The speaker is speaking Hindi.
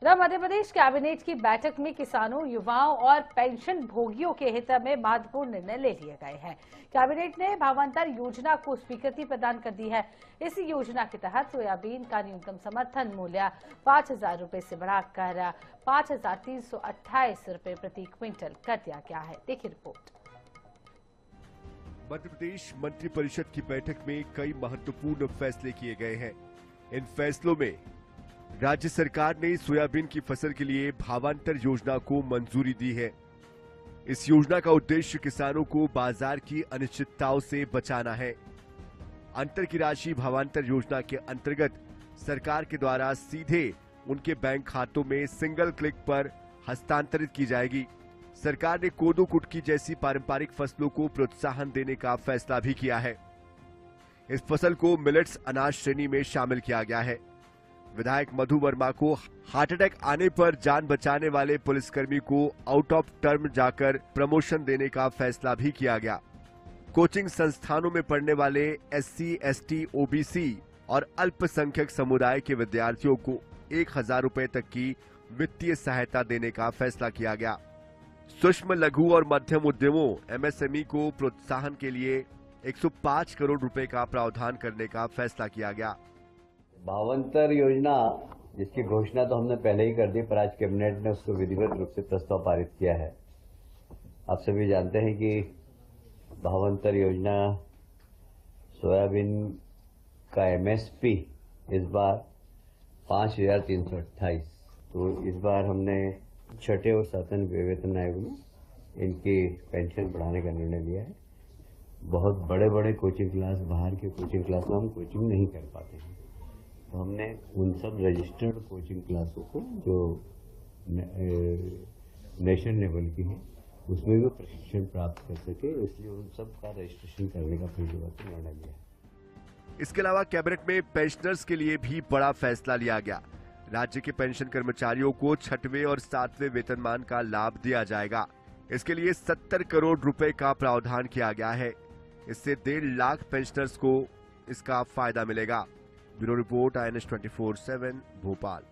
उधर मध्य प्रदेश कैबिनेट की बैठक में किसानों, युवाओं और पेंशन भोगियों के हित में महत्वपूर्ण निर्णय ले लिए गए हैं। कैबिनेट ने भावांतर योजना को स्वीकृति प्रदान कर दी है। इस योजना के तहत सोयाबीन का न्यूनतम समर्थन मूल्य 5,000 रुपए से बढ़ाकर 5,328 रुपए प्रति क्विंटल कर दिया गया है। देखिए रिपोर्ट। मध्य प्रदेश मंत्रिपरिषद की बैठक में कई महत्वपूर्ण फैसले किए गए हैं। इन फैसलों में राज्य सरकार ने सोयाबीन की फसल के लिए भावांतर योजना को मंजूरी दी है। इस योजना का उद्देश्य किसानों को बाजार की अनिश्चितताओं से बचाना है। अंतर की राशि भावांतर योजना के अंतर्गत सरकार के द्वारा सीधे उनके बैंक खातों में सिंगल क्लिक पर हस्तांतरित की जाएगी। सरकार ने कोदो कुटकी जैसी पारंपरिक फसलों को प्रोत्साहन देने का फैसला भी किया है। इस फसल को मिलेट्स अनाज श्रेणी में शामिल किया गया है। विधायक मधु वर्मा को हार्ट अटैक आने पर जान बचाने वाले पुलिसकर्मी को आउट ऑफ टर्म जाकर प्रमोशन देने का फैसला भी किया गया। कोचिंग संस्थानों में पढ़ने वाले SC, ST, OBC और अल्पसंख्यक समुदाय के विद्यार्थियों को 1,000 रुपए तक की वित्तीय सहायता देने का फैसला किया गया। सूक्ष्म, लघु और मध्यम उद्यमों MSME को प्रोत्साहन के लिए 105 करोड़ रुपए का प्रावधान करने का फैसला किया गया। भावांतर योजना जिसकी घोषणा तो हमने पहले ही कर दी, पर आज कैबिनेट ने उसको विधिवत रूप से प्रस्ताव पारित किया है। आप सभी जानते हैं कि भावांतर योजना सोयाबीन का MSP इस बार 5,328, तो इस बार हमने छठे और सातवें वेतन आयोग में इनकी पेंशन बढ़ाने का निर्णय लिया है। बहुत बड़े बड़े कोचिंग क्लास, बाहर के कोचिंग क्लास में हम कोचिंग नहीं कर पाते हैं, तो हमने उन सब रजिस्टर्ड कोचिंग क्लासों को जो नेशनल लेवल की है उसमें भी प्रशिक्षण प्राप्त कर सके, इसलिए उन सब का रजिस्ट्रेशन करने का निर्णय लिया। इसके अलावा कैबिनेट में पेंशनर्स के लिए भी बड़ा फैसला लिया गया। राज्य के पेंशन कर्मचारियों को 6वें और 7वें वेतनमान का लाभ दिया जाएगा। इसके लिए 70 करोड़ रुपए का प्रावधान किया गया है। इससे 1.5 लाख पेंशनर्स को इसका फायदा मिलेगा। Bureau report INS 24/7 Bhopal.